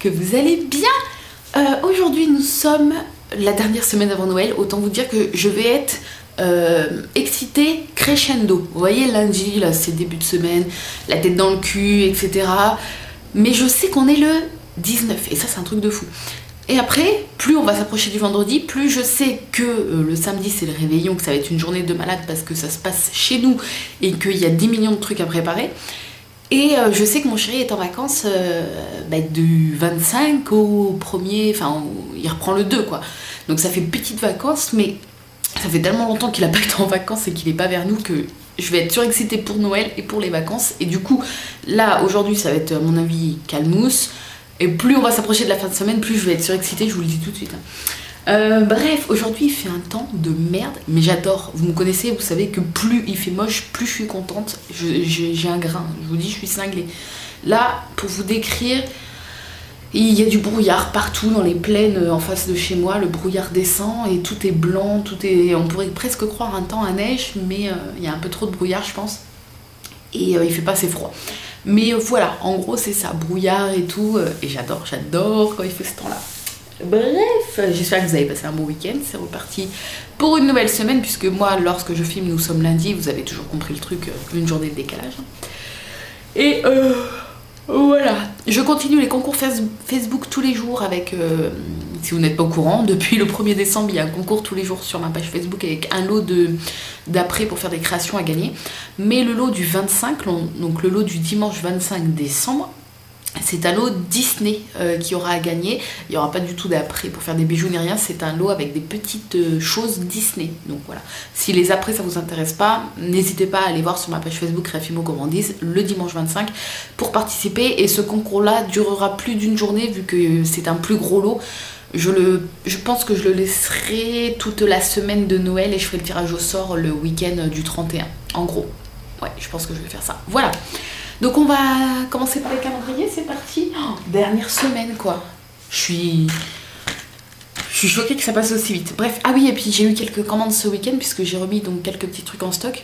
que vous allez bien. Aujourd'hui nous sommes la dernière semaine avant Noël, autant vous dire que je vais être excitée crescendo. Vous voyez, lundi, là c'est début de semaine, la tête dans le cul, etc. Mais je sais qu'on est le 19 et ça c'est un truc de fou. Et après, plus on va s'approcher du vendredi, plus je sais que le samedi c'est le réveillon, que ça va être une journée de malade parce que ça se passe chez nous et qu'il y a 10 millions de trucs à préparer. Et je sais que mon chéri est en vacances du 25 au 1er, enfin il reprend le 2 quoi. Donc ça fait petites vacances, mais ça fait tellement longtemps qu'il n'a pas été en vacances et qu'il n'est pas vers nous que je vais être surexcitée pour Noël et pour les vacances. Et du coup, là aujourd'hui ça va être à mon avis calmousse. Et plus on va s'approcher de la fin de semaine, plus je vais être surexcitée, je vous le dis tout de suite. Bref, aujourd'hui il fait un temps de merde, mais j'adore. Vous me connaissez, vous savez que plus il fait moche, plus je suis contente. J'ai un grain, je vous dis, je suis cinglée. Là, pour vous décrire, il y a du brouillard partout dans les plaines en face de chez moi. Le brouillard descend et tout est blanc, on pourrait presque croire un temps à neige, mais il y a un peu trop de brouillard, je pense. Et il fait pas assez froid. Mais voilà, en gros c'est ça, brouillard et tout. Et j'adore quand il fait ce temps-là. Bref, j'espère que vous avez passé un bon week-end. C'est reparti pour une nouvelle semaine, puisque moi, lorsque je filme, nous sommes lundi. Vous avez toujours compris le truc, une journée de décalage. Et voilà, je continue les concours Facebook tous les jours avec, si vous n'êtes pas au courant, depuis le 1er décembre, il y a un concours tous les jours sur ma page Facebook avec un lot d'après pour faire des créations à gagner. Mais le lot du 25, donc le lot du dimanche 25 décembre, c'est un lot Disney qui aura à gagner. Il n'y aura pas du tout d'après pour faire des bijoux ni rien. C'est un lot avec des petites choses Disney. Donc voilà. Si les après ça vous intéresse pas, n'hésitez pas à aller voir sur ma page Facebook Réfimo Gourmandise le dimanche 25 pour participer. Et ce concours-là durera plus d'une journée vu que c'est un plus gros lot. Je pense que je le laisserai toute la semaine de Noël et je ferai le tirage au sort le week-end du 31. En gros. Ouais, je pense que je vais faire ça. Voilà. Donc on va commencer par les calendriers, c'est parti. Dernière semaine quoi. Je suis choquée que ça passe aussi vite. Bref, ah oui, et puis j'ai eu quelques commandes ce week-end puisque j'ai remis donc quelques petits trucs en stock.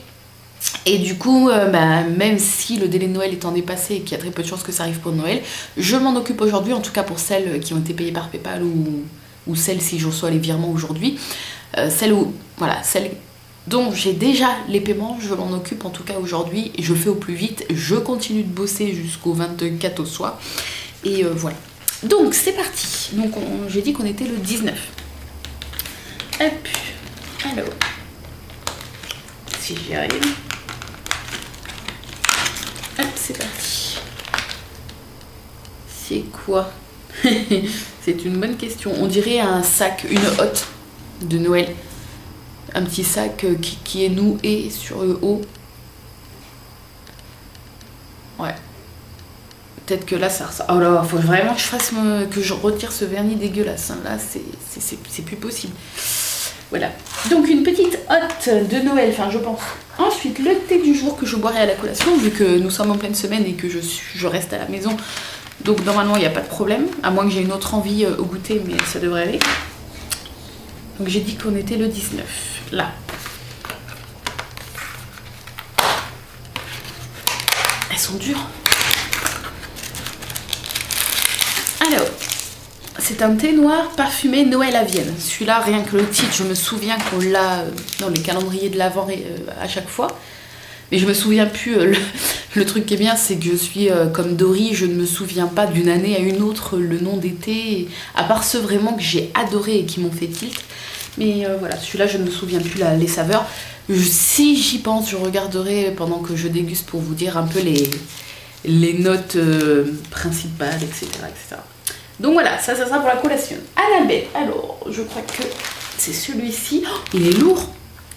Et du coup, même si le délai de Noël étant dépassé et qu'il y a très peu de chances que ça arrive pour Noël, je m'en occupe aujourd'hui, en tout cas pour celles qui ont été payées par PayPal ou celles si je reçois les virements aujourd'hui. Celles dont j'ai déjà les paiements, je m'en occupe en tout cas aujourd'hui, je fais au plus vite, je continue de bosser jusqu'au 24 au soir, et voilà. Donc c'est parti, donc j'ai dit qu'on était le 19. Hop, alors, si j'y arrive, hop, c'est parti. C'est quoi? C'est une bonne question, on dirait un sac, une hotte de Noël. Un petit sac qui est noué sur le haut. Ouais. Peut-être que là ça ressemble. Oh là, faut vraiment que je retire ce vernis dégueulasse. Là, c'est plus possible. Voilà. Donc une petite hotte de Noël, enfin je pense. Ensuite, le thé du jour que je boirai à la collation, vu que nous sommes en pleine semaine et que je reste à la maison. Donc normalement, il n'y a pas de problème. À moins que j'ai une autre envie au goûter, mais ça devrait aller. Donc j'ai dit qu'on était le 19. Là. Elles sont dures. Alors, c'est un thé noir parfumé Noël à Vienne. Celui-là, rien que le titre, je me souviens qu'on l'a dans les calendriers de l'Avent à chaque fois. Mais je me souviens plus. Le truc qui est bien, c'est que je suis comme Dory, je ne me souviens pas d'une année à une autre le nom des thés, à part ceux vraiment que j'ai adorés et qui m'ont fait tilt. Mais voilà, celui-là, je ne me souviens plus les saveurs. Si j'y pense, je regarderai pendant que je déguste pour vous dire un peu les notes principales, etc., etc. Donc voilà, ça sera pour la collation. Annabelle, alors, je crois que c'est celui-ci. Oh, il est lourd.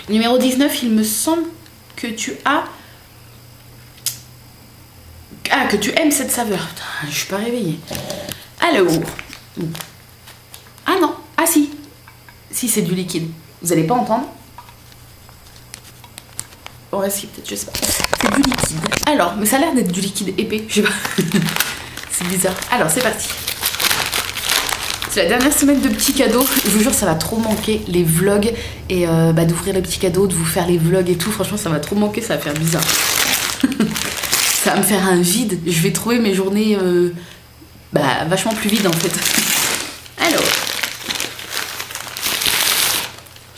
Numéro 19, il me semble que tu as... Ah, que tu aimes cette saveur. Putain, je suis pas réveillée. Alors... Ah non, ah si. Si, c'est du liquide. Vous allez pas entendre. Ouais, si, peut-être, je sais pas. C'est du liquide. Alors, mais ça a l'air d'être du liquide épais, je sais pas. C'est bizarre. Alors, c'est parti. C'est la dernière semaine de petits cadeaux. Je vous jure, ça va trop manquer les vlogs et d'ouvrir les petits cadeaux, de vous faire les vlogs et tout. Franchement, ça va trop manquer, ça va faire bizarre. Ça va me faire un vide. Je vais trouver mes journées bah, vachement plus vide en fait. Alors,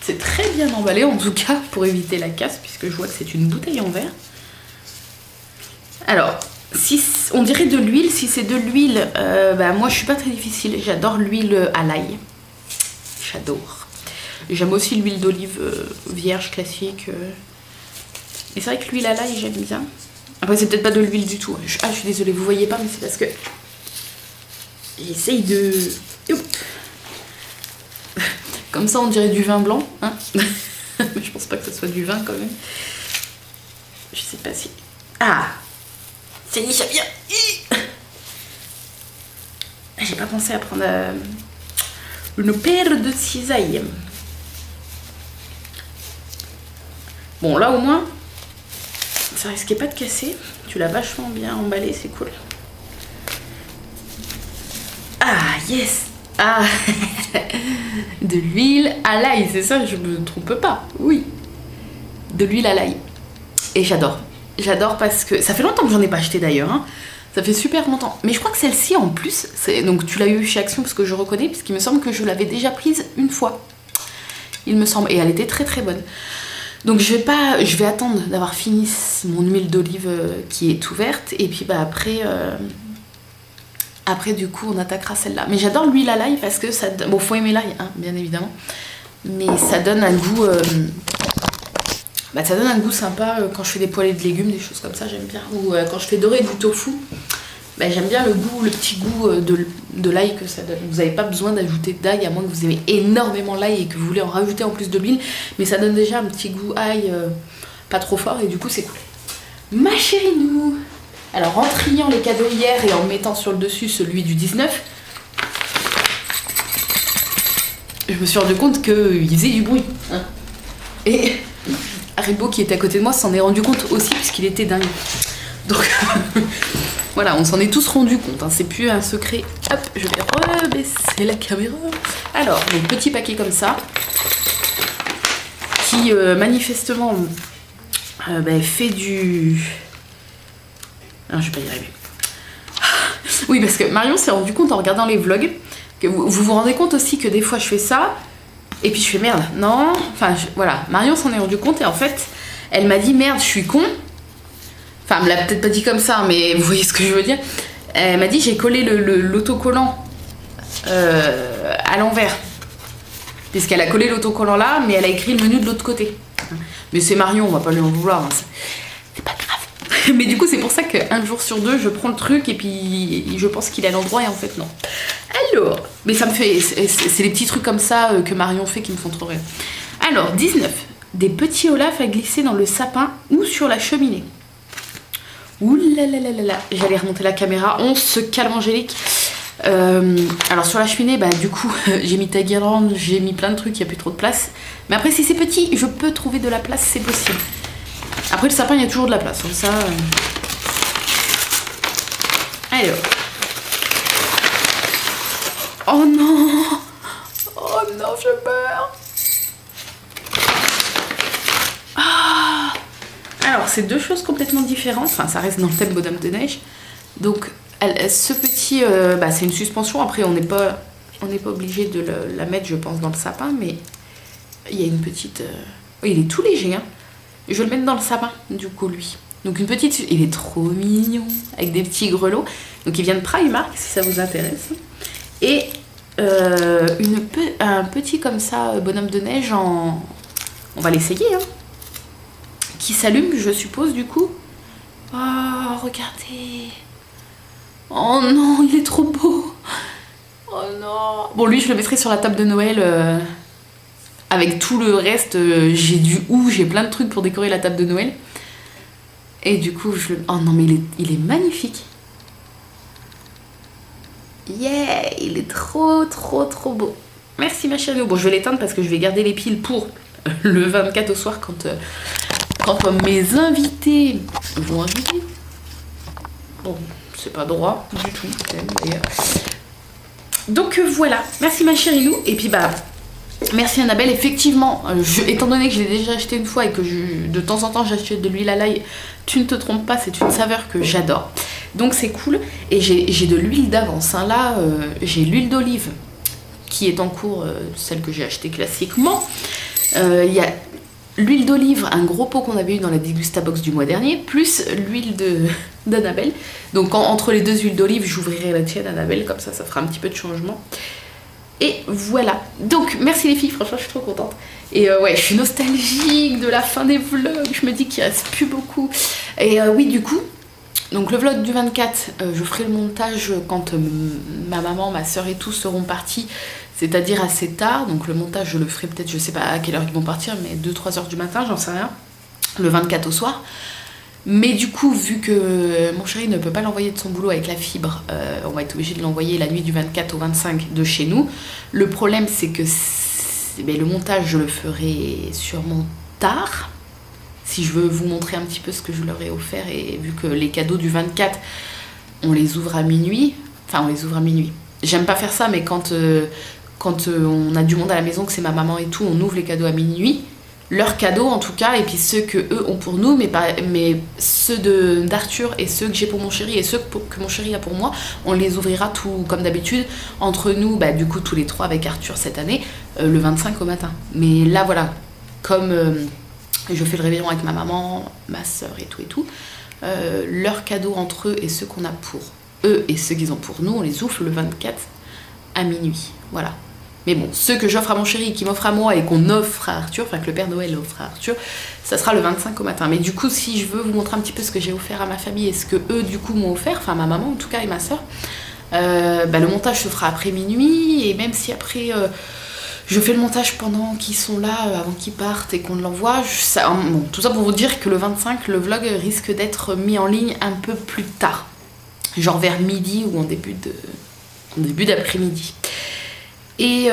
c'est très bien emballé en tout cas pour éviter la casse, puisque je vois que c'est une bouteille en verre. Alors, si on dirait de l'huile, si c'est de l'huile, bah, moi je suis pas très difficile, j'adore l'huile à l'ail. J'adore. J'aime aussi l'huile d'olive vierge classique. Mais c'est vrai que l'huile à l'ail j'aime bien. Après c'est peut-être pas de l'huile du tout. Je suis désolée, vous voyez pas, mais c'est parce que j'essaye de... Comme ça on dirait du vin blanc, hein. Mais je pense pas que ce soit du vin quand même. Je sais pas si... Ah, ça y est, ça vient. J'ai pas pensé à prendre une paire de cisailles. Bon là au moins ça risquait pas de casser. Tu l'as vachement bien emballé, c'est cool. Ah yes. Ah. De l'huile à l'ail, c'est ça, je me trompe pas. Oui, de l'huile à l'ail. Et j'adore. J'adore parce que ça fait longtemps que j'en ai pas acheté d'ailleurs, hein. Ça fait super longtemps. Mais je crois que celle-ci en plus, donc tu l'as eu chez Action parce que je reconnais, puisqu'il me semble que je l'avais déjà prise une fois. Il me semble. Et elle était très très bonne. Donc je vais attendre d'avoir fini mon huile d'olive qui est ouverte. Et puis bah après du coup on attaquera celle-là. Mais j'adore l'huile à l'ail parce que ça... Bon, faut aimer l'ail, hein, bien évidemment. Mais ça donne un goût... ça donne un goût sympa quand je fais des poêlées de légumes, des choses comme ça, j'aime bien. Ou quand je fais dorer du tofu, j'aime bien le petit goût de l'ail que ça donne. Vous n'avez pas besoin d'ajouter d'ail, à moins que vous aimez énormément l'ail et que vous voulez en rajouter en plus de l'huile. Mais ça donne déjà un petit goût ail pas trop fort et du coup c'est cool. Ma chérie nous. Alors en triant les cadeaux hier et en mettant sur le dessus celui du 19, je me suis rendu compte qu'il faisait du bruit. Hein. Et... Haribo qui était à côté de moi s'en est rendu compte aussi puisqu'il était dingue. Donc voilà, on s'en est tous rendu compte, hein. C'est plus un secret. Hop, je vais rebaisser la caméra. Alors, donc petit paquet comme ça qui manifestement fait du... Non, je vais pas y arriver. Oui, parce que Marion s'est rendu compte en regardant les vlogs que vous rendez compte aussi que des fois je fais ça. Et puis je fais merde, non, enfin voilà, Marion s'en est rendu compte et en fait, elle m'a dit merde, je suis con. Enfin, elle me l'a peut-être pas dit comme ça, mais vous voyez ce que je veux dire. Elle m'a dit j'ai collé l'autocollant à l'envers. Puisqu'elle a collé l'autocollant là, mais elle a écrit le menu de l'autre côté. Mais c'est Marion, on va pas lui en vouloir, hein. C'est pas grave. Mais du coup, c'est pour ça qu'un jour sur deux, je prends le truc et puis je pense qu'il est à l'endroit et en fait non. Alors, mais ça me fait... C'est les petits trucs comme ça que Marion fait qui me font trop rire. Alors, 19. Des petits Olaf à glisser dans le sapin ou sur la cheminée. Ouh là là là là là. J'allais remonter la caméra. On se calme, Angélique. Alors, sur la cheminée, du coup, j'ai mis ta guirlande, j'ai mis plein de trucs, il n'y a plus trop de place. Mais après, si c'est petit, je peux trouver de la place, c'est possible. Après, le sapin, il y a toujours de la place. Donc ça... Alors... Oh non! Oh non, je meurs! Ah! Alors, c'est deux choses complètement différentes. Enfin, ça reste dans le thème bonhomme de neige. Donc, ce petit... c'est une suspension. Après, on n'est pas obligé de la mettre, je pense, dans le sapin. Mais il y a une petite... Oh, il est tout léger, hein. Je vais le mettre dans le sapin, du coup, lui. Donc, une petite... Il est trop mignon. Avec des petits grelots. Donc, il vient de Primark, si ça vous intéresse. Et un petit comme ça bonhomme de neige on va l'essayer, hein, qui s'allume, je suppose, du coup. Oh, regardez. Oh non, il est trop beau. Oh non. Bon, lui, je le mettrai sur la table de Noël avec tout le reste. J'ai du hou, j'ai plein de trucs pour décorer la table de Noël. Et du coup, oh non, mais il est magnifique. Yeah, il est trop trop trop beau. Merci ma chérie. Bon, je vais l'éteindre parce que je vais garder les piles pour le 24 au soir quand mes invités vont arriver. Bon, c'est pas droit du tout d'ailleurs. Donc voilà, merci ma chérie Lou. Et puis merci Annabelle. Effectivement, étant donné que je l'ai déjà acheté une fois et que de temps en temps j'achète de l'huile à l'ail, tu ne te trompes pas, c'est une saveur que j'adore. Donc c'est cool. Et j'ai de l'huile d'avance. Hein. Là, j'ai l'huile d'olive qui est en cours, celle que j'ai achetée classiquement. Il y a l'huile d'olive, un gros pot qu'on avait eu dans la Degustabox du mois dernier, plus l'huile d'Annabelle. Donc entre les deux huiles d'olive, j'ouvrirai la tienne Annabelle, comme ça fera un petit peu de changement. Et voilà. Donc merci les filles, franchement je suis trop contente. Et ouais, je suis nostalgique de la fin des vlogs, je me dis qu'il reste plus beaucoup. Et oui, du coup, donc le vlog du 24, je ferai le montage quand ma maman, ma soeur et tout seront partis, c'est-à-dire assez tard. Donc le montage je le ferai peut-être, je sais pas à quelle heure ils vont partir, mais 2-3 heures du matin, j'en sais rien. Le 24 au soir. Mais du coup, vu que mon chéri ne peut pas l'envoyer de son boulot avec la fibre, on va être obligé de l'envoyer la nuit du 24 au 25 de chez nous. Le problème, c'est que le montage, je le ferai sûrement tard. Si je veux vous montrer un petit peu ce que je leur ai offert, et vu que les cadeaux du 24, on les ouvre à minuit. Enfin, on les ouvre à minuit. J'aime pas faire ça, mais quand on a du monde à la maison, que c'est ma maman et tout, on ouvre les cadeaux à minuit. Leurs cadeaux en tout cas, et puis ceux que eux ont pour nous, mais ceux d'Arthur et ceux que j'ai pour mon chéri et ceux que mon chéri a pour moi, on les ouvrira tout comme d'habitude entre nous, du coup tous les trois avec Arthur cette année, le 25 au matin. Mais là voilà, comme je fais le réveillon avec ma maman, ma soeur et tout, leurs cadeaux entre eux et ceux qu'on a pour eux et ceux qu'ils ont pour nous, on les ouvre le 24 à minuit, voilà. Mais bon, ceux que j'offre à mon chéri, qui m'offre à moi et qu'on offre à Arthur, enfin que le Père Noël offre à Arthur, ça sera le 25 au matin. Mais du coup, si je veux vous montrer un petit peu ce que j'ai offert à ma famille et ce que eux du coup m'ont offert, enfin ma maman en tout cas et ma soeur, le montage se fera après minuit. Et même si après je fais le montage pendant qu'ils sont là, avant qu'ils partent et qu'on l'envoie, bon, tout ça pour vous dire que le 25, le vlog risque d'être mis en ligne un peu plus tard, genre vers midi ou en début d'après-midi. Et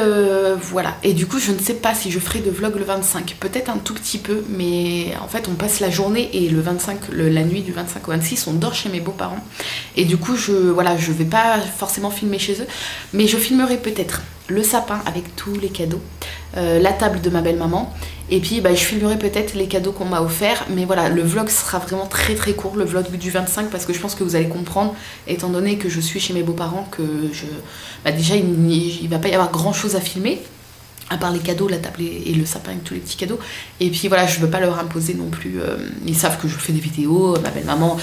voilà, et du coup je ne sais pas si je ferai de vlog le 25, peut-être un tout petit peu, mais en fait on passe la journée et le 25, la nuit du 25 au 26 on dort chez mes beaux-parents, et du coup je vais pas forcément filmer chez eux, mais je filmerai peut-être le sapin avec tous les cadeaux, la table de ma belle-maman, et puis je filmerai peut-être les cadeaux qu'on m'a offerts, mais voilà, le vlog sera vraiment très très court, le vlog du 25, parce que je pense que vous allez comprendre, étant donné que je suis chez mes beaux-parents, que déjà il va pas y avoir grand chose à filmer, à part les cadeaux, la table et le sapin avec tous les petits cadeaux. Et puis voilà, je veux pas leur imposer non plus, ils savent que je fais des vidéos, ma belle-maman,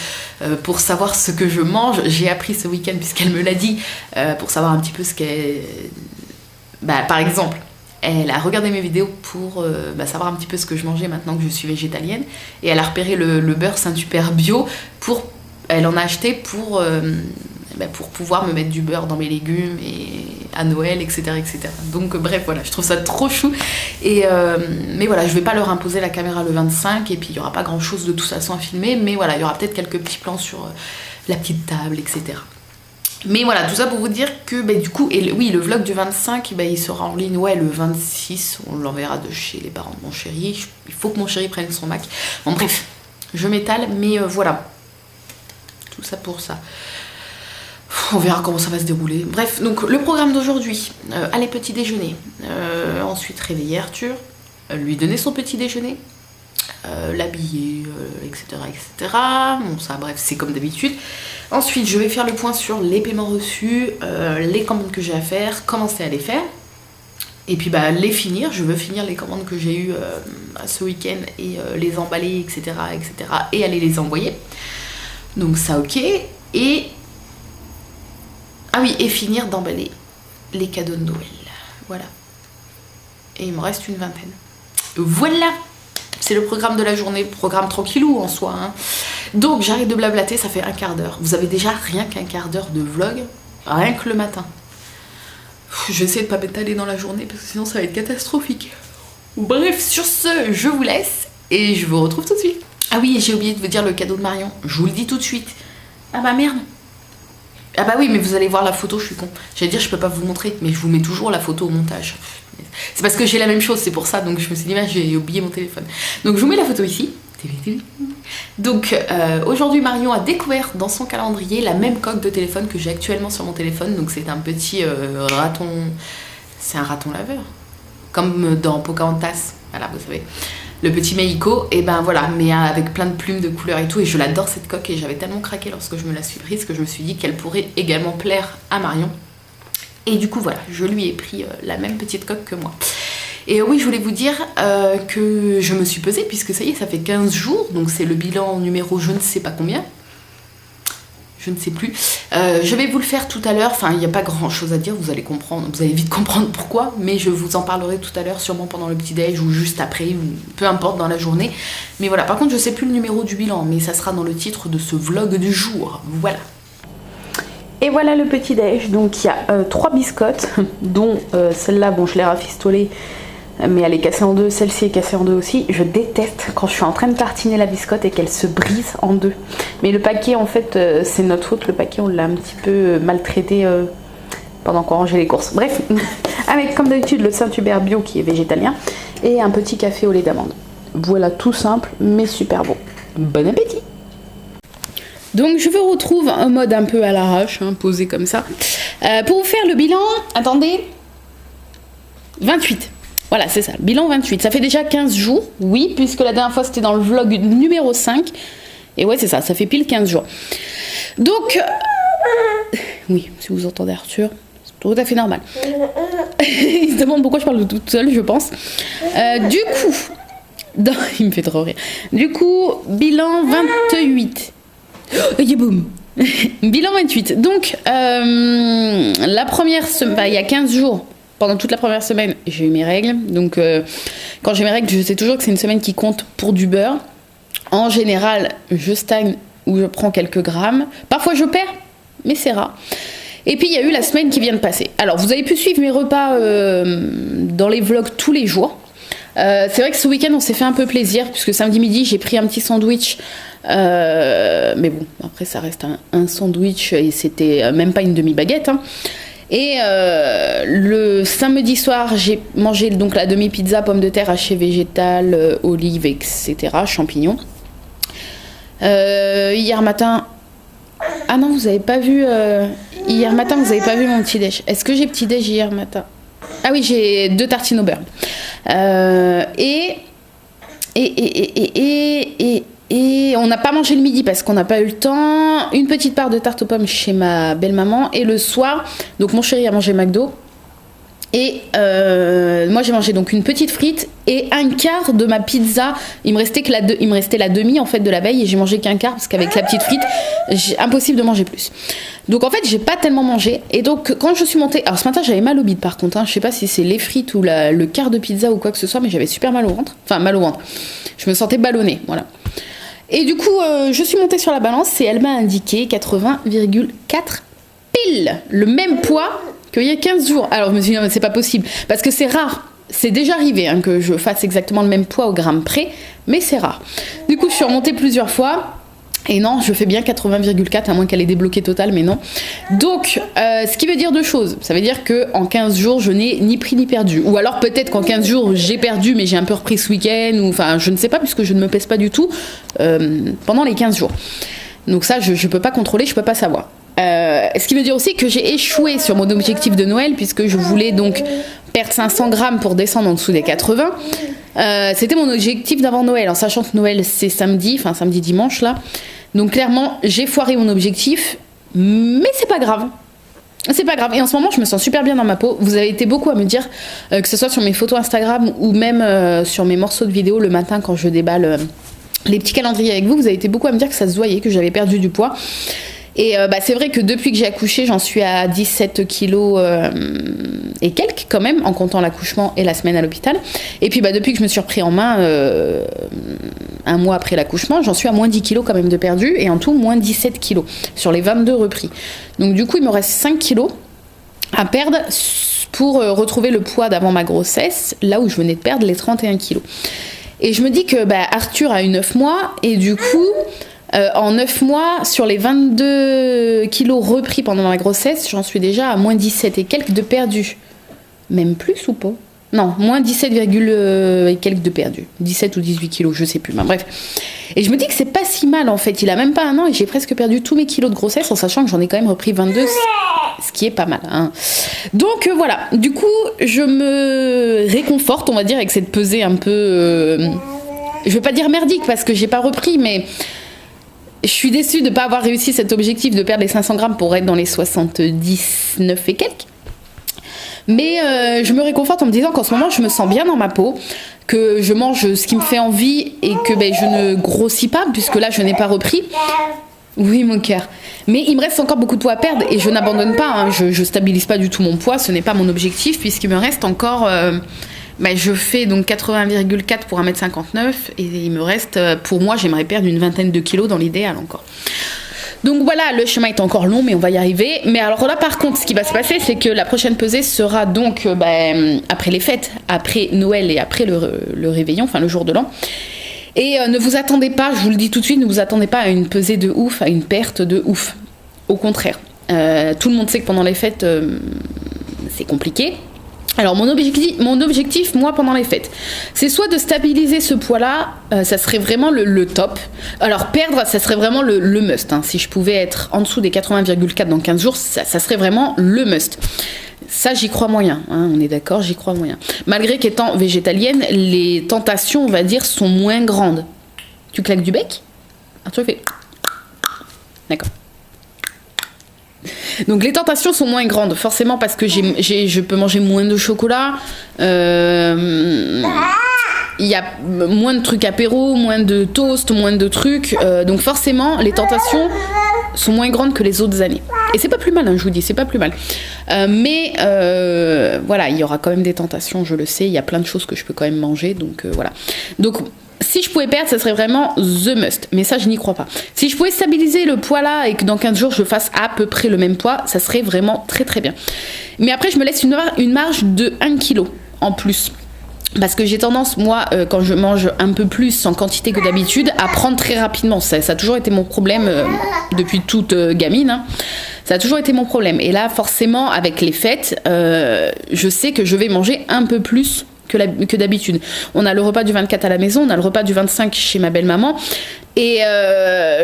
pour savoir ce que je mange, j'ai appris ce week-end puisqu'elle me l'a dit, pour savoir un petit peu ce qu'elle... par exemple, elle a regardé mes vidéos pour savoir un petit peu ce que je mangeais maintenant que je suis végétalienne, et elle a repéré le beurre Saint-Hubert bio, elle en a acheté pour pouvoir me mettre du beurre dans mes légumes et à Noël, etc. Donc bref, voilà, je trouve ça trop chou. Mais voilà, je vais pas leur imposer la caméra le 25, et puis il y aura pas grand chose de toute façon à filmer, mais voilà, il y aura peut-être quelques petits plans sur la petite table, etc. Mais voilà, tout ça pour vous dire que du coup, oui, le vlog du 25, il sera en ligne, le 26, on l'enverra de chez les parents de mon chéri. Il faut que mon chéri prenne son Mac. Bon bref, je m'étale, mais voilà. Tout ça pour ça. On verra comment ça va se dérouler. Bref, donc le programme d'aujourd'hui, aller petit déjeuner, ensuite réveiller Arthur, lui donner son petit déjeuner, l'habiller, etc. Bon ça, bref, c'est comme d'habitude. Ensuite, je vais faire le point sur les paiements reçus, les commandes que j'ai à faire, commencer à les faire. Et puis les finir, je veux finir les commandes que j'ai eues ce week-end et les emballer, etc. et aller les envoyer. Donc ça, ok. Et finir d'emballer les cadeaux de Noël. Voilà. Et il me reste une vingtaine. Voilà! C'est le programme de la journée, programme tranquillou en soi. Hein. Donc j'arrête de blablater, ça fait un quart d'heure. Vous avez déjà rien qu'un quart d'heure de vlog, rien que le matin. Je vais essayer de pas m'étaler dans la journée parce que sinon ça va être catastrophique. Bref, sur ce, je vous laisse et je vous retrouve tout de suite. Ah oui, j'ai oublié de vous dire le cadeau de Marion. Je vous le dis tout de suite. Ah bah merde. Ah bah oui, mais vous allez voir la photo, je suis con. J'allais dire, je peux pas vous montrer, mais je vous mets toujours la photo au montage. C'est parce que j'ai la même chose, c'est pour ça, donc je me suis dit, j'ai oublié mon téléphone. Donc je vous mets la photo ici. Donc aujourd'hui, Marion a découvert dans son calendrier la même coque de téléphone que j'ai actuellement sur mon téléphone. Donc c'est un petit raton, c'est un raton laveur, comme dans Pocahontas, voilà, vous savez. le petit Meiko, et ben voilà, mais avec plein de plumes de couleurs et tout, et je l'adore cette coque, et j'avais tellement craqué lorsque je me la suis prise que je me suis dit qu'elle pourrait également plaire à Marion. Et du coup voilà, je lui ai pris la même petite coque que moi. Et oui, je voulais vous dire que je me suis pesée, puisque ça y est, ça fait 15 jours, donc c'est le bilan numéro je ne sais pas combien. Je ne sais plus. Je vais vous le faire tout à l'heure, enfin il n'y a pas grand chose à dire, vous allez comprendre, vous allez vite comprendre pourquoi, mais je vous en parlerai tout à l'heure, sûrement pendant le petit déj ou juste après, ou peu importe dans la journée. Mais voilà, par contre je sais plus le numéro du bilan, mais ça sera dans le titre de ce vlog du jour, voilà. Et voilà le petit déj, donc il y a 3 biscottes, dont celle-là, bon je l'ai rafistolée, mais elle est cassée en deux, celle-ci est cassée en deux aussi. Je déteste quand je suis en train de tartiner la biscotte et qu'elle se brise en deux. Mais le paquet, en fait, c'est notre faute. Le paquet, on l'a un petit peu maltraité pendant qu'on rangeait les courses. Bref, avec comme d'habitude le Saint-Hubert bio qui est végétalien et un petit café au lait d'amande. Voilà, tout simple mais super bon. Bon appétit! Donc je vous retrouve en mode un peu à l'arrache, hein, posé comme ça. Pour vous faire le bilan, attendez, 28. Voilà, c'est ça, le bilan 28. Ça fait déjà 15 jours, oui, puisque la dernière fois c'était dans le vlog numéro 5. Et ouais, c'est ça, ça fait pile 15 jours. Donc, oui, si vous entendez Arthur, c'est tout à fait normal. Il se demande pourquoi je parle toute seule, je pense. Du coup, il me fait trop rire. Du coup, bilan 28. Et boum. Bilan 28. Donc, la première semaine, il y a 15 jours. Pendant toute la première semaine, j'ai eu mes règles. Donc, quand j'ai mes règles, je sais toujours que c'est une semaine qui compte pour du beurre. En général, je stagne ou je prends quelques grammes. Parfois, je perds, mais c'est rare. Et puis, il y a eu la semaine qui vient de passer. Alors, vous avez pu suivre mes repas dans les vlogs tous les jours. C'est vrai que ce week-end, on s'est fait un peu plaisir, puisque samedi midi, j'ai pris un petit sandwich. Mais bon, après, ça reste un sandwich et c'était même pas une demi-baguette, hein. Et le samedi soir, j'ai mangé donc la demi-pizza, pommes de terre hachées végétales, olives, etc., champignons. Hier matin... Ah non, vous avez pas vu... Hier matin, vous avez pas vu mon petit déj. Est-ce que j'ai petit déj hier matin? Ah oui, j'ai 2 tartines au beurre. Et on n'a pas mangé le midi parce qu'on n'a pas eu le temps. Une petite part de tarte aux pommes chez ma belle-maman. Et le soir, donc mon chéri a mangé McDo. Et moi j'ai mangé donc une petite frite et un quart de ma pizza. Il me restait la demi en fait de la veille et j'ai mangé qu'un quart parce qu'avec la petite frite, impossible de manger plus. Donc en fait j'ai pas tellement mangé. Et donc quand je suis montée, alors ce matin j'avais mal au bide par contre, hein. Je sais pas si c'est les frites ou le quart de pizza ou quoi que ce soit, mais j'avais super mal au ventre. Enfin mal au ventre. Je me sentais ballonnée, voilà. Et du coup, je suis montée sur la balance et elle m'a indiqué 80,4 pile, le même poids qu'il y a 15 jours. Alors je me suis dit, non, mais c'est pas possible, parce que c'est rare. C'est déjà arrivé hein, que je fasse exactement le même poids au gramme près, mais c'est rare. Du coup, je suis remontée plusieurs fois. Et non, je fais bien 80,4, à moins qu'elle ait débloqué total, mais non. Donc, ce qui veut dire 2 choses. Ça veut dire qu'en 15 jours, je n'ai ni pris ni perdu. Ou alors peut-être qu'en 15 jours, j'ai perdu, mais j'ai un peu repris ce week-end. Ou, enfin, je ne sais pas, puisque je ne me pèse pas du tout pendant les 15 jours. Donc ça, je ne peux pas contrôler, je ne peux pas savoir. Ce qui veut dire aussi que j'ai échoué sur mon objectif de Noël, puisque je voulais donc perdre 500 grammes pour descendre en dessous des 80. C'était mon objectif d'avant Noël, en sachant que Noël c'est samedi, enfin samedi-dimanche là. Donc clairement, j'ai foiré mon objectif, mais c'est pas grave. C'est pas grave. Et en ce moment, je me sens super bien dans ma peau. Vous avez été beaucoup à me dire, que ce soit sur mes photos Instagram ou même sur mes morceaux de vidéo le matin quand je déballe les petits calendriers avec vous. Vous avez été beaucoup à me dire que ça se voyait, que j'avais perdu du poids. Et c'est vrai que depuis que j'ai accouché, j'en suis à 17 kilos et quelques quand même, en comptant l'accouchement et la semaine à l'hôpital. Et puis depuis que je me suis repris en main, un mois après l'accouchement, j'en suis à moins 10 kilos quand même de perdu, et en tout moins 17 kilos sur les 22 repris. Donc du coup, il me reste 5 kilos à perdre pour retrouver le poids d'avant ma grossesse, là où je venais de perdre les 31 kilos. Et je me dis que Arthur a eu 9 mois, et du coup... en 9 mois, sur les 22 kilos repris pendant ma grossesse, j'en suis déjà à moins 17 et quelques de perdu. Même plus ou pas? Non, moins 17, et quelques de perdu. 17 ou 18 kilos, je sais plus. Ben, bref. Et je me dis que c'est pas si mal en fait. Il a même pas un an et j'ai presque perdu tous mes kilos de grossesse en sachant que j'en ai quand même repris 22, ce qui est pas mal. Hein. Donc voilà. Du coup, je me réconforte, on va dire, avec cette pesée un peu je veux pas dire merdique parce que j'ai pas repris, mais je suis déçue de ne pas avoir réussi cet objectif de perdre les 500 grammes pour être dans les 79 et quelques. Mais je me réconforte en me disant qu'en ce moment je me sens bien dans ma peau, que je mange ce qui me fait envie et que je ne grossis pas puisque là je n'ai pas repris. Oui mon cœur. Mais il me reste encore beaucoup de poids à perdre et je n'abandonne pas, hein. Je stabilise pas du tout mon poids, ce n'est pas mon objectif puisqu'il me reste encore... je fais donc 80,4 pour 1m59 et il me reste, pour moi j'aimerais perdre une vingtaine de kilos dans l'idéal encore. Donc voilà, le chemin est encore long, mais on va y arriver. Mais alors là, par contre, ce qui va se passer, c'est que la prochaine pesée sera donc après les fêtes, après Noël et après le réveillon, enfin le jour de l'an. Et ne vous attendez pas, je vous le dis tout de suite, ne vous attendez pas à une pesée de ouf, à une perte de ouf. Au contraire. Tout le monde sait que pendant les fêtes, c'est compliqué. Alors mon objectif, moi, pendant les fêtes, c'est soit de stabiliser ce poids-là, ça serait vraiment le top. Alors perdre, ça serait vraiment le must. Hein. Si je pouvais être en dessous des 80,4 dans 15 jours, ça serait vraiment le must. Ça, j'y crois moyen, hein, on est d'accord, j'y crois moyen. Malgré qu'étant végétalienne, les tentations, on va dire, sont moins grandes. Tu claques du bec ? Arthur fait... D'accord. Donc les tentations sont moins grandes, forcément parce que je peux manger moins de chocolat, il y a moins de trucs apéro, moins de toast, moins de trucs, donc forcément les tentations sont moins grandes que les autres années. Et c'est pas plus mal, hein, je vous dis, c'est pas plus mal. Mais voilà, il y aura quand même des tentations, je le sais, il y a plein de choses que je peux quand même manger, donc voilà. Donc si je pouvais perdre, ça serait vraiment the must. Mais ça, je n'y crois pas. Si je pouvais stabiliser le poids là et que dans 15 jours, je fasse à peu près le même poids, ça serait vraiment très très bien. Mais après, je me laisse une marge de 1 kg en plus. Parce que j'ai tendance, moi, quand je mange un peu plus en quantité que d'habitude, à prendre très rapidement. Ça a toujours été mon problème depuis toute gamine. Hein. Ça a toujours été mon problème. Et là, forcément, avec les fêtes, je sais que je vais manger un peu plus que d'habitude. On a le repas du 24 à la maison, on a le repas du 25 chez ma belle-maman. Et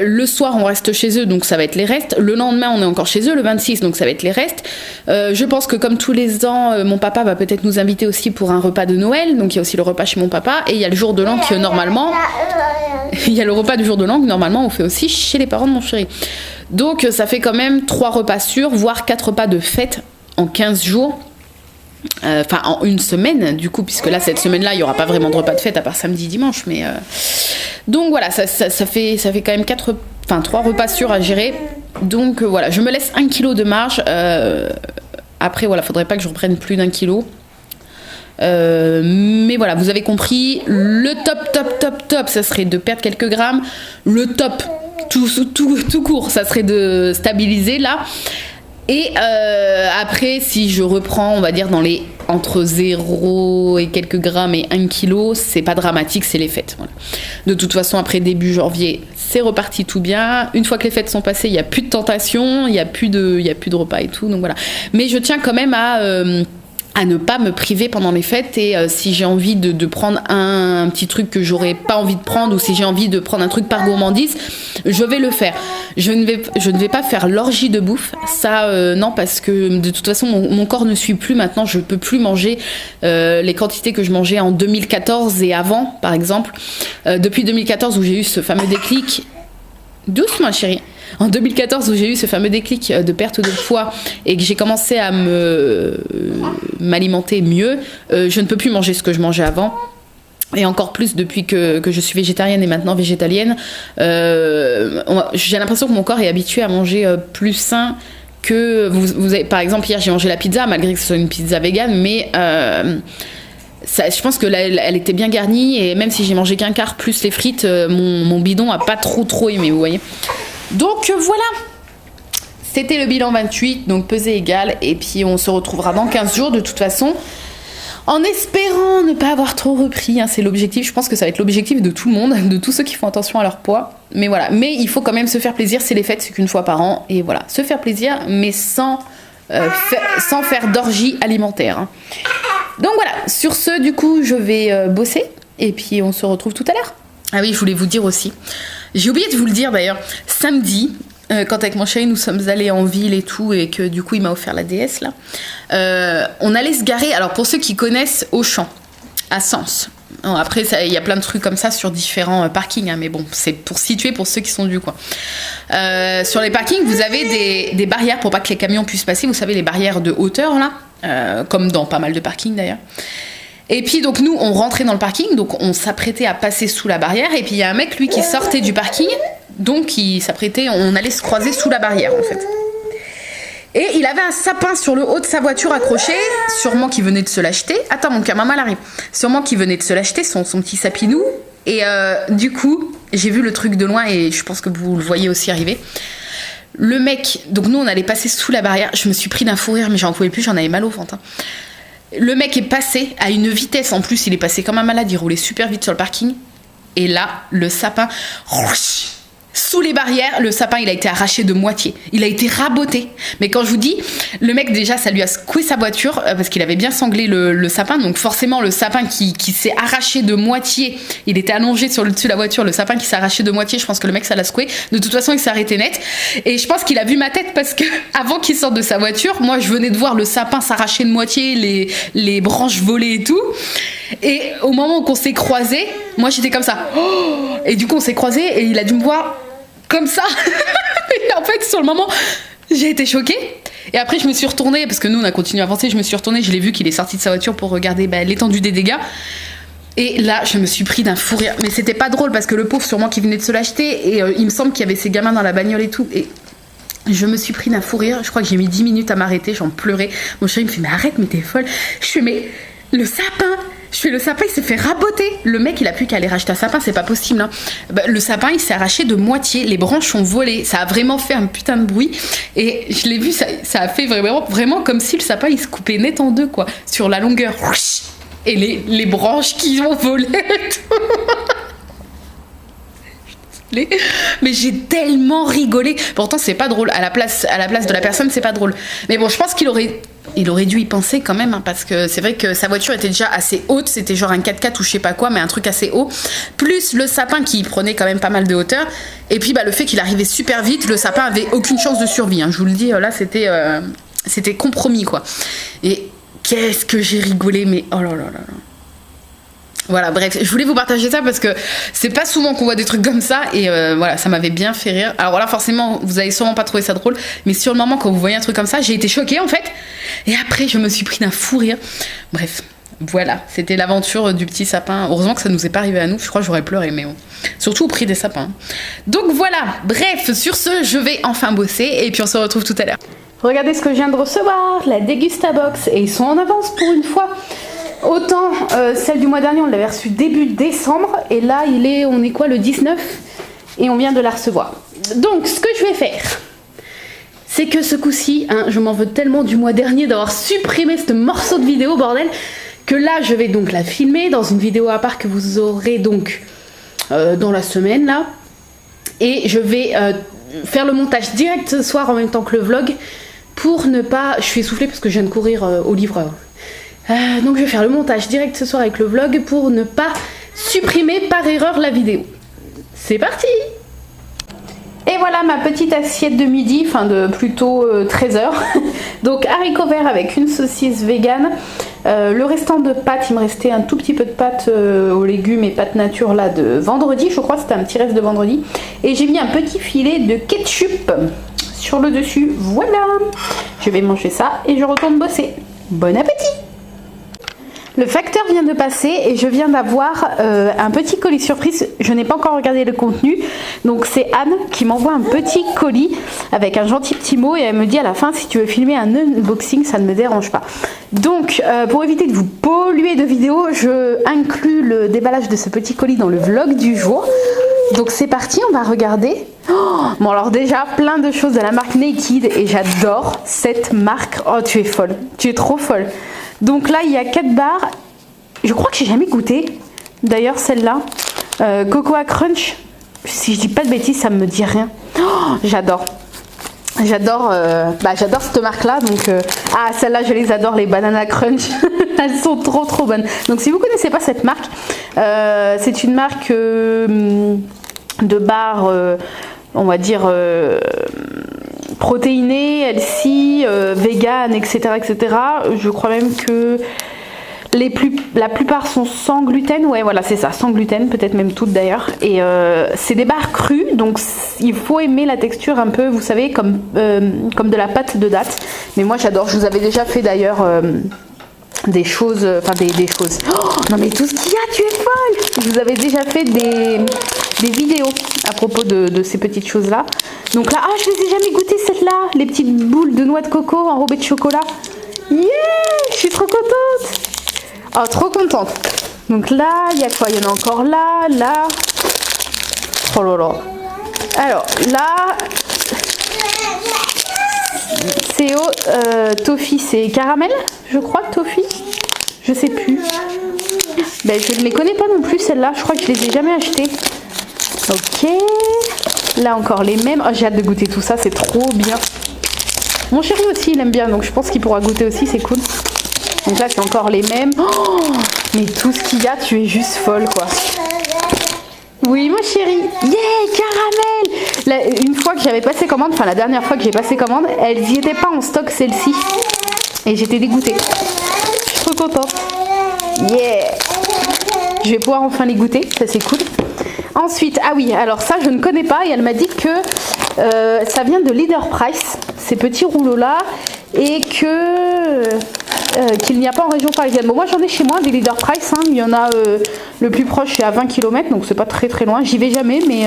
le soir, on reste chez eux, donc ça va être les restes. Le lendemain, on est encore chez eux, le 26, donc ça va être les restes. Je pense que comme tous les ans, mon papa va peut-être nous inviter aussi pour un repas de Noël. Donc il y a aussi le repas chez mon papa. Et il y a le jour de l'an qui, normalement... il y a le repas du jour de l'an que, normalement, on fait aussi chez les parents de mon chéri. Donc ça fait quand même 3 repas sûrs, voire 4 repas de fête en 15 jours. Enfin en une semaine du coup, puisque là cette semaine là il n'y aura pas vraiment de repas de fête à part samedi dimanche, mais donc voilà, ça fait quand même 3 repas sûrs à gérer, donc voilà, je me laisse 1 kg de marge. Après voilà, faudrait pas que je reprenne plus d'1 kg. Mais voilà, vous avez compris, le top ça serait de perdre quelques grammes. Le top tout court, ça serait de stabiliser là. Et après, si je reprends, on va dire, dans les entre 0 et quelques grammes et 1 kg, c'est pas dramatique, c'est les fêtes. Voilà. De toute façon, après début janvier, c'est reparti tout bien. Une fois que les fêtes sont passées, il n'y a plus de tentation, il n'y a plus de repas et tout. Donc voilà. Mais je tiens quand même à ne pas me priver pendant les fêtes, et si j'ai envie de prendre un petit truc que j'aurais pas envie de prendre, ou si j'ai envie de prendre un truc par gourmandise, je vais le faire. Je ne vais pas faire l'orgie de bouffe, ça non, parce que de toute façon mon corps ne suit plus maintenant, je peux plus manger les quantités que je mangeais en 2014 et avant, par exemple. Depuis 2014 où j'ai eu ce fameux déclic, doucement chérie, en 2014 où j'ai eu ce fameux déclic de perte de poids et que j'ai commencé à m'alimenter mieux, je ne peux plus manger ce que je mangeais avant. Et encore plus depuis que je suis végétarienne et maintenant végétalienne. J'ai l'impression que mon corps est habitué à manger plus sain que... Vous avez, par exemple, hier j'ai mangé la pizza, malgré que ce soit une pizza végane, mais... je pense que elle était bien garnie, et même si j'ai mangé qu'un quart plus les frites, mon bidon a pas trop aimé, vous voyez. Donc voilà, c'était le bilan 28, donc pesée égale, et puis on se retrouvera dans 15 jours de toute façon, en espérant ne pas avoir trop repris, hein, c'est l'objectif. Je pense que ça va être l'objectif de tout le monde, de tous ceux qui font attention à leur poids, mais voilà. Mais il faut quand même se faire plaisir, c'est les fêtes, c'est qu'une fois par an, et voilà, se faire plaisir, mais sans faire d'orgie alimentaire, hein. Donc voilà, sur ce, du coup, je vais bosser, et puis on se retrouve tout à l'heure. Ah oui, je voulais vous dire aussi, j'ai oublié de vous le dire d'ailleurs, samedi, quand avec mon chéri nous sommes allés en ville et tout, et que du coup il m'a offert la DS là, on allait se garer, alors pour ceux qui connaissent Auchan, à Sens, Non, après, il y a plein de trucs comme ça sur différents parkings, hein, mais bon, c'est pour situer pour ceux qui sont du coin. Sur les parkings, vous avez des barrières pour pas que les camions puissent passer. Vous savez, les barrières de hauteur, là, comme dans pas mal de parkings d'ailleurs. Et puis, donc, nous, on rentrait dans le parking, donc on s'apprêtait à passer sous la barrière. Et puis, il y a un mec, lui, qui sortait du parking, donc il s'apprêtait, on allait se croiser sous la barrière, en fait. Et il avait un sapin sur le haut de sa voiture accroché, sûrement qu'il venait de se l'acheter. Attends, mon cœur, maman, elle arrive. Sûrement qu'il venait de se l'acheter, son petit sapinou. Et du coup, j'ai vu le truc de loin et je pense que vous le voyez aussi arriver. Le mec, donc nous, on allait passer sous la barrière. Je me suis pris d'un fou rire, mais j'en pouvais plus, j'en avais mal au ventre. Le mec est passé à une vitesse, en plus, il est passé comme un malade, il roulait super vite sur le parking. Et là, le sapin... Sous les barrières, le sapin, il a été arraché de moitié. Il a été raboté. Mais quand je vous dis, le mec, déjà, ça lui a secoué sa voiture parce qu'il avait bien sanglé le sapin. Donc forcément, le sapin qui s'est arraché de moitié, il était allongé sur le dessus de la voiture. Le sapin qui s'est arraché de moitié, je pense que le mec, ça l'a secoué. De toute façon, il s'est arrêté net. Et je pense qu'il a vu ma tête parce que avant qu'il sorte de sa voiture, moi, je venais de voir le sapin s'arracher de moitié, les branches voler et tout. Et au moment où on s'est croisés, moi, j'étais comme ça. Oh, et du coup, on s'est croisés et il a dû me voir comme ça. Et en fait, sur le moment, j'ai été choquée. Et après, je me suis retournée, parce que nous, on a continué à avancer. Je me suis retournée, je l'ai vu qu'il est sorti de sa voiture pour regarder l'étendue des dégâts. Et là, je me suis pris d'un fou rire. Mais c'était pas drôle, parce que le pauvre, sûrement qu'il venait de se l'acheter. Et il me semble qu'il y avait ses gamins dans la bagnole et tout. Et je me suis pris d'un fou rire. Je crois que j'ai mis 10 minutes à m'arrêter. J'en pleurais. Mon chéri me fait, mais arrête, mais t'es folle. Je fais, mais le sapin... le sapin, il s'est fait raboter. Le mec, il a plus qu'à aller racheter un sapin, c'est pas possible. Hein. Le sapin, il s'est arraché de moitié. Les branches ont volé. Ça a vraiment fait un putain de bruit. Et je l'ai vu, ça a fait vraiment comme si le sapin, il se coupait net en deux, quoi. Sur la longueur. Et les branches qui ont volé et tout. Mais j'ai tellement rigolé. Pourtant, c'est pas drôle. À la place de la personne, c'est pas drôle. Mais bon, je pense qu'il aurait dû y penser quand même, hein, parce que c'est vrai que sa voiture était déjà assez haute. C'était genre un 4x4 ou je sais pas quoi, mais un truc assez haut. Plus le sapin qui prenait quand même pas mal de hauteur. Et puis le fait qu'il arrivait super vite, le sapin avait aucune chance de survie. Hein. Je vous le dis, là, c'était compromis, quoi. Et qu'est-ce que j'ai rigolé, mais oh là là là là. Voilà, bref, je voulais vous partager ça parce que c'est pas souvent qu'on voit des trucs comme ça et voilà, ça m'avait bien fait rire. Alors voilà, forcément, vous avez sûrement pas trouvé ça drôle, mais sur le moment, quand vous voyez un truc comme ça, j'ai été choquée en fait. Et après, je me suis pris d'un fou rire. Bref, voilà, c'était l'aventure du petit sapin. Heureusement que ça nous est pas arrivé à nous, je crois que j'aurais pleuré, mais bon. Surtout au prix des sapins. Donc voilà, bref, sur ce, je vais enfin bosser et puis on se retrouve tout à l'heure. Regardez ce que je viens de recevoir, la Degustabox, et ils sont en avance pour une fois. Autant celle du mois dernier, on l'avait reçue début décembre, et là on est quoi, le 19, et on vient de la recevoir. Donc ce que je vais faire, c'est que ce coup-ci, hein, je m'en veux tellement du mois dernier d'avoir supprimé ce morceau de vidéo, bordel, que là je vais donc la filmer dans une vidéo à part que vous aurez donc dans la semaine là, et je vais faire le montage direct ce soir en même temps que le vlog, pour ne pas... Je suis essoufflée parce que je viens de courir au livreur. Donc je vais faire le montage direct ce soir avec le vlog pour ne pas supprimer par erreur la vidéo. C'est parti! Et voilà ma petite assiette de midi, enfin de plutôt 13h. Donc haricots verts avec une saucisse vegan. Le restant de pâtes, il me restait un tout petit peu de pâtes aux légumes et pâtes nature là de vendredi, je crois, c'était un petit reste de vendredi. Et j'ai mis un petit filet de ketchup sur le dessus, voilà. Je vais manger ça et je retourne bosser. Bon appétit! Le facteur vient de passer et je viens d'avoir un petit colis surprise. Je n'ai pas encore regardé le contenu. Donc c'est Anne qui m'envoie un petit colis avec un gentil petit mot. Et elle me dit à la fin, si tu veux filmer un unboxing, ça ne me dérange pas. Donc pour éviter de vous polluer de vidéos, je inclus le déballage de ce petit colis dans le vlog du jour. Donc c'est parti, on va regarder. Oh, bon alors déjà, plein de choses de la marque Naked. Et j'adore cette marque. Oh, tu es folle. Tu es trop folle. Donc là, il y a 4 barres. Je crois que j'ai jamais goûté. D'ailleurs, celle-là. Cocoa Crunch. Si je dis pas de bêtises, ça me dit rien. Oh, j'adore. J'adore cette marque-là. Donc, ah, celle-là, je les adore, les Banana Crunch. Elles sont trop, trop bonnes. Donc, si vous connaissez pas cette marque, c'est une marque de barres, on va dire... protéinées, healthy, vegan, etc., etc. Je crois même que la plupart sont sans gluten, ouais voilà c'est ça, sans gluten, peut-être même toutes d'ailleurs. Et c'est des barres crues, donc il faut aimer la texture un peu, vous savez, comme de la pâte de date. Mais moi j'adore, je vous avais déjà fait d'ailleurs des choses, enfin des choses. Oh, non mais tout ce qu'il y a, tu es folle! Je vous avais déjà fait des vidéos à propos de ces petites choses là. Donc là, ah je les ai jamais goûtées celles-là, les petites boules de noix de coco enrobées de chocolat. Yeah, je suis trop contente. Oh, trop contente. Donc là, il y a quoi? Il y en a encore là, là. Oh là là. Alors là, c'est toffee, c'est caramel, je crois, toffee. Je sais plus. Ben, je ne les connais pas non plus, celles-là. Je crois que je les ai jamais achetées. Ok. Là encore les mêmes. Oh, j'ai hâte de goûter tout ça, c'est trop bien. Mon chéri aussi, il aime bien, donc je pense qu'il pourra goûter aussi, c'est cool. Donc là, c'est encore les mêmes. Oh, mais tout ce qu'il y a, tu es juste folle, quoi. Oui, mon chéri. Yeah, caramel. Là, une fois que j'avais passé commande, enfin la dernière fois que j'ai passé commande, elles n'y étaient pas en stock, celles-ci. Et j'étais dégoûtée. Je suis trop contente. Yeah. Je vais pouvoir enfin les goûter, ça c'est cool. Ensuite, ah oui, alors ça je ne connais pas et elle m'a dit que ça vient de Leader Price, ces petits rouleaux là, et que qu'il n'y a pas en région parisienne. Bon, moi j'en ai chez moi des Leader Price, hein. Il y en a le plus proche c'est à 20 km, donc c'est pas très très loin, j'y vais jamais, mais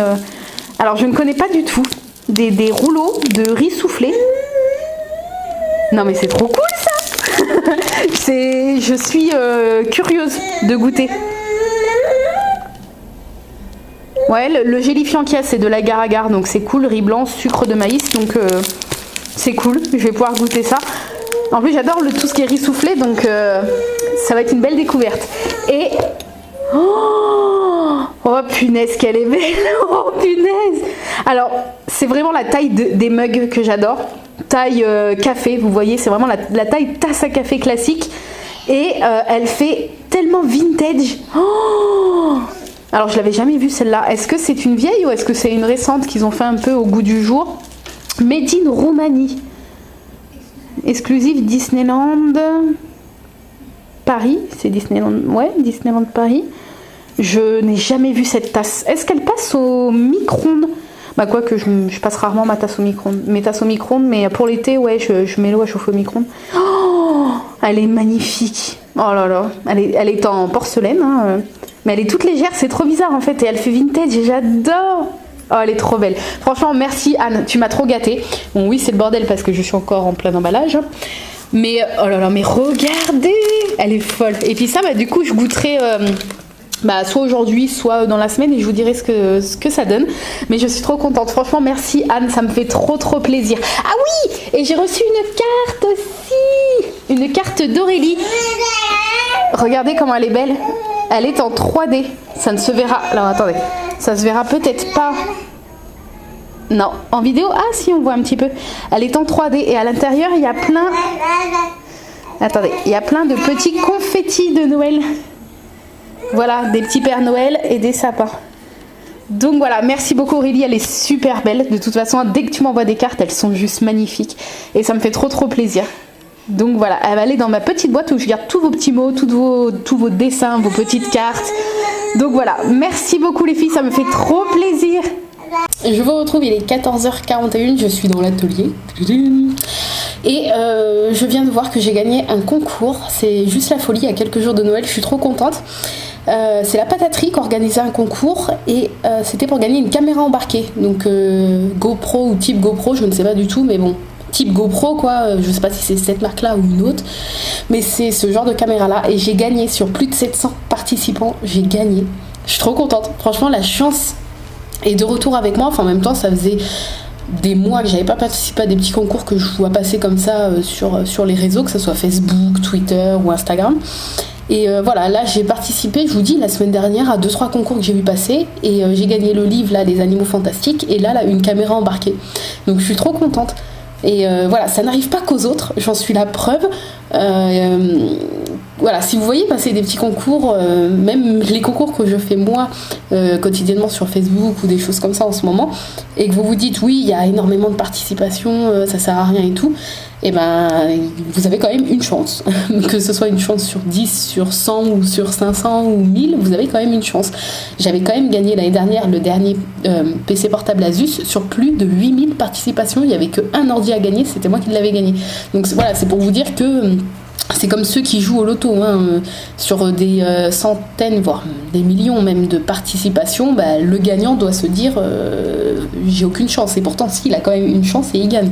alors je ne connais pas du tout des rouleaux de riz soufflé. Non mais c'est trop cool ça. Je suis curieuse de goûter. Ouais, le gélifiant qu'il y a, c'est de l'agar-agar, donc c'est cool, riz blanc, sucre de maïs, donc c'est cool, je vais pouvoir goûter ça. En plus, j'adore tout ce qui est riz soufflé, donc ça va être une belle découverte. Et... Oh punaise, qu'elle est belle. Oh punaise. Alors, c'est vraiment la taille des mugs que j'adore. Taille café, vous voyez, c'est vraiment la taille tasse à café classique. Et elle fait tellement vintage. Oh, alors je l'avais jamais vue celle-là. Est-ce que c'est une vieille ou est-ce que c'est une récente qu'ils ont fait un peu au goût du jour? Made in Roumanie. Exclusive Disneyland Paris. C'est Disneyland, ouais, Disneyland Paris. Je n'ai jamais vu cette tasse. Est-ce qu'elle passe au micro-ondes? Bah quoi que je passe rarement mes tasses au micro-ondes, mais pour l'été, ouais, je mets l'eau à chauffer au micro-ondes. Oh, elle est magnifique. Oh là là, elle est en porcelaine, hein, mais elle est toute légère, c'est trop bizarre en fait, et elle fait vintage et j'adore. Oh, elle est trop belle. Franchement, merci Anne, tu m'as trop gâtée. Bon oui, c'est le bordel parce que je suis encore en plein emballage. Mais oh là là, mais regardez, elle est folle. Et puis ça, bah du coup, je goûterai soit aujourd'hui, soit dans la semaine et je vous dirai ce que ça donne. Mais je suis trop contente. Franchement, merci Anne, ça me fait trop plaisir. Ah oui, et j'ai reçu une carte aussi. Une carte d'Aurélie. Regardez comment elle est belle. Elle est en 3D. Ça ne se verra... Alors attendez, ça se verra peut-être pas... Non, en vidéo, ah si, on voit un petit peu. Elle est en 3D et à l'intérieur, il y a plein... Attendez, il y a plein de petits confettis de Noël. Voilà, des petits Pères Noël et des sapins. Donc voilà, merci beaucoup Aurélie, elle est super belle. De toute façon, dès que tu m'envoies des cartes, elles sont juste magnifiques. Et ça me fait trop plaisir. Donc voilà, elle va aller dans ma petite boîte où je garde tous vos petits mots, tous vos dessins, vos petites cartes. Donc voilà, merci beaucoup les filles, ça me fait trop plaisir. Je vous retrouve, il est 14h41, je suis dans l'atelier. Et je viens de voir que j'ai gagné un concours, c'est juste la folie, il y a quelques jours de Noël, je suis trop contente. C'est la pataterie qui organisait un concours et c'était pour gagner une caméra embarquée. Donc GoPro ou type GoPro, je ne sais pas du tout, mais bon, type GoPro quoi, je sais pas si c'est cette marque là ou une autre, mais c'est ce genre de caméra là et j'ai gagné sur plus de 700 participants, j'ai gagné. Je suis trop contente, franchement la chance est de retour avec moi, enfin en même temps ça faisait des mois que j'avais pas participé à des petits concours que je vois passer comme ça sur les réseaux, que ce soit Facebook, Twitter ou Instagram. Et voilà, là j'ai participé, je vous dis, la semaine dernière à 2-3 concours que j'ai vu passer et j'ai gagné le livre là, Les Animaux Fantastiques, et là une caméra embarquée. Donc je suis trop contente. Et voilà, ça n'arrive pas qu'aux autres, j'en suis la preuve. voilà, si vous voyez passer des petits concours, même les concours que je fais moi quotidiennement sur Facebook ou des choses comme ça en ce moment, et que vous vous dites oui, il y a énormément de participation, ça sert à rien et tout, et ben vous avez quand même une chance. Que ce soit une chance sur 10, sur 100 ou sur 500 ou 1000, vous avez quand même une chance. J'avais quand même gagné l'année dernière le dernier PC portable Asus sur plus de 8000 participations. Il n'y avait qu'un ordi à gagner, c'était moi qui l'avais gagné. Donc voilà, c'est pour vous dire que c'est comme ceux qui jouent au loto, hein, sur des centaines, voire des millions même de participations, bah, le gagnant doit se dire j'ai aucune chance, et pourtant si, il a quand même une chance et il gagne.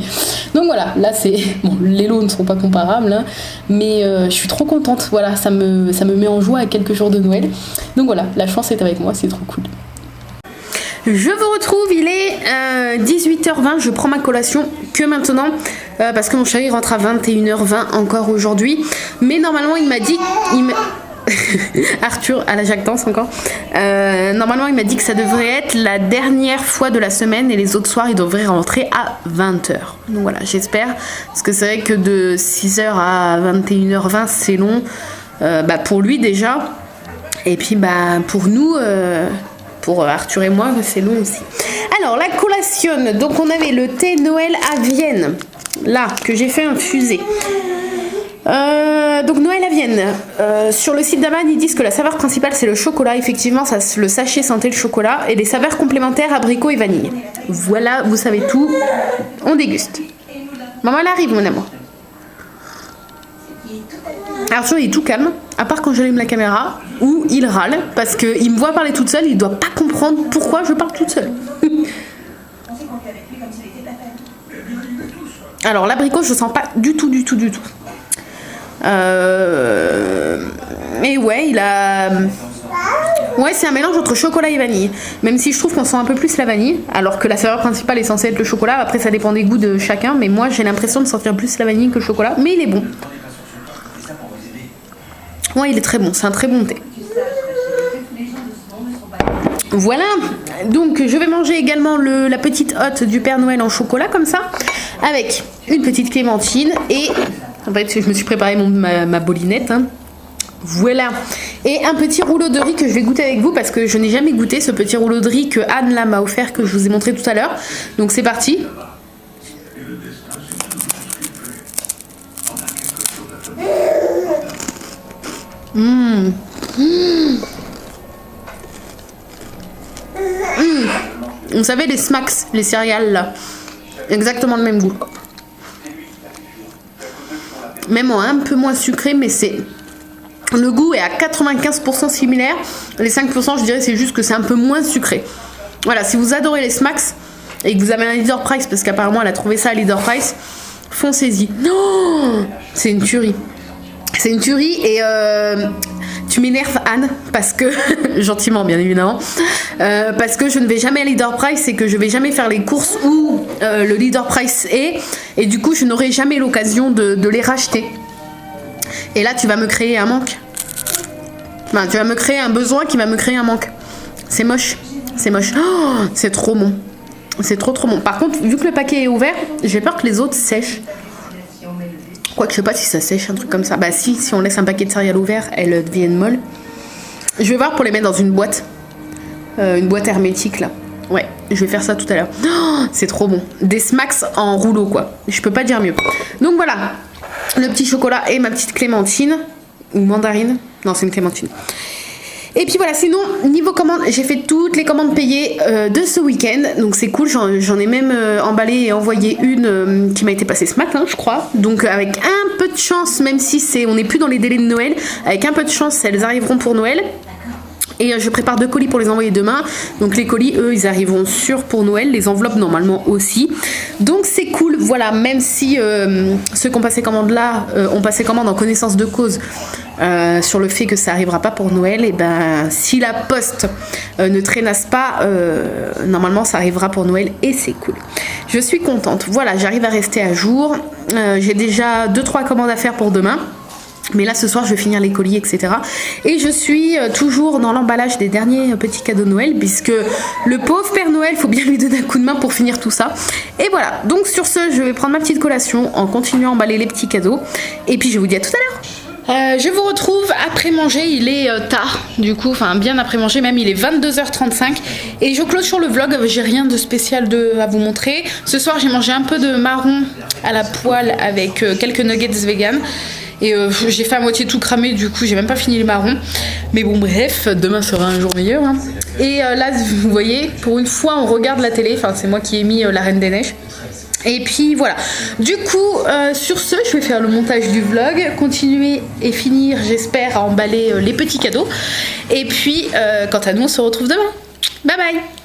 Donc voilà, là c'est... Bon, les lots ne sont pas comparables, hein, mais je suis trop contente, voilà, ça me met en joie à quelques jours de Noël. Donc voilà, la chance est avec moi, c'est trop cool. Je vous retrouve, il est 18h20, je prends ma collation que maintenant parce que mon chéri rentre à 21h20 encore aujourd'hui. Mais normalement il m'a dit... Arthur à la jactance encore. Normalement il m'a dit que ça devrait être la dernière fois de la semaine et les autres soirs il devrait rentrer à 20h. Donc voilà, j'espère. Parce que c'est vrai que de 6h à 21h20 c'est long, pour lui déjà. Et puis pour nous... pour Arthur et moi, c'est long aussi. Alors, la collation. Donc, on avait le thé Noël à Vienne. Là, que j'ai fait infuser. Donc, Noël à Vienne. Sur le site d'Aman, ils disent que la saveur principale, c'est le chocolat. Effectivement, le sachet sentait le chocolat. Et les saveurs complémentaires, abricot et vanille. Voilà, vous savez tout. On déguste. Maman, elle arrive, mon amour. Arthur il est tout calme, à part quand j'allume la caméra, où il râle, parce qu'il me voit parler toute seule, il doit pas comprendre pourquoi je parle toute seule. Alors l'abricot, je sens pas du tout. Et ouais, il a... Ouais, c'est un mélange entre chocolat et vanille. Même si je trouve qu'on sent un peu plus la vanille, alors que la saveur principale est censée être le chocolat. Après, ça dépend des goûts de chacun, mais moi j'ai l'impression de sentir plus la vanille que le chocolat, mais il est bon. Ouais, il est très bon, c'est un très bon thé. Voilà, donc je vais manger également la petite hotte du Père Noël en chocolat, comme ça, avec une petite clémentine et... En fait, je me suis préparé ma bolinette, hein. Voilà, et un petit rouleau de riz que je vais goûter avec vous, parce que je n'ai jamais goûté ce petit rouleau de riz que Anne là m'a offert, que je vous ai montré tout à l'heure. Donc c'est parti. Vous savez les Smacks, les céréales là, exactement le même goût. Même un peu moins sucré, mais c'est... Le goût est à 95% similaire. Les 5% je dirais c'est juste que c'est un peu moins sucré. Voilà, si vous adorez les Smacks et que vous avez un Leader Price, parce qu'apparemment elle a trouvé ça à Leader Price, foncez-y. Oh, c'est une tuerie. C'est une tuerie et tu m'énerves Anne, parce que, gentiment bien évidemment, parce que je ne vais jamais à Leader Price et que je vais jamais faire les courses où le Leader Price est, et du coup je n'aurai jamais l'occasion de les racheter. Et là tu vas me créer un manque. Enfin, tu vas me créer un besoin qui va me créer un manque. C'est moche, c'est moche. Oh, c'est trop bon. C'est trop bon. Par contre, vu que le paquet est ouvert, j'ai peur que les autres sèchent. Quoique je sais pas si ça sèche, un truc comme ça. Bah si on laisse un paquet de céréales ouvert, elles deviennent molles. Je vais voir pour les mettre dans une boîte hermétique là. Ouais, je vais faire ça tout à l'heure. Oh, c'est trop bon. Des Smacks en rouleau quoi. Je peux pas dire mieux. Donc voilà, le petit chocolat et ma petite clémentine. Ou mandarine. Non, c'est une clémentine. Et puis voilà, sinon, niveau commande, j'ai fait toutes les commandes payées de ce week-end. Donc c'est cool, j'en ai même emballé et envoyé une qui m'a été passée ce matin, je crois. Donc avec un peu de chance, même si on n'est plus dans les délais de Noël, avec un peu de chance, elles arriveront pour Noël. Et je prépare 2 colis pour les envoyer demain. Donc les colis, eux, ils arriveront sûrs pour Noël. Les enveloppes, normalement, aussi. Donc c'est cool, voilà. Même si ceux qui ont passé commande là ont passé commande en connaissance de cause sur le fait que ça arrivera pas pour Noël, et ben si la poste ne traînasse pas, normalement ça arrivera pour Noël et c'est cool. Je suis contente. Voilà, j'arrive à rester à jour. J'ai déjà 2-3 commandes à faire pour demain. Mais là ce soir je vais finir les colis, etc. Et je suis toujours dans l'emballage des derniers petits cadeaux de Noël, puisque le pauvre Père Noël, faut bien lui donner un coup de main pour finir tout ça. Et voilà, donc sur ce je vais prendre ma petite collation en continuant à emballer les petits cadeaux. Et puis je vous dis à tout à l'heure. Je vous retrouve après manger, il est tard du coup, enfin bien après manger même, il est 22h35 et je clôture le vlog, j'ai rien de spécial à vous montrer. Ce soir j'ai mangé un peu de marron à la poêle avec quelques nuggets vegan et j'ai fait à moitié tout cramer, du coup j'ai même pas fini les marrons. Mais bon bref, demain sera un jour meilleur hein. Et là vous voyez, pour une fois on regarde la télé, enfin c'est moi qui ai mis la Reine des Neiges. Et puis voilà, du coup sur ce je vais faire le montage du vlog, continuer et finir j'espère à emballer les petits cadeaux. Et puis quant à nous on se retrouve demain, bye bye.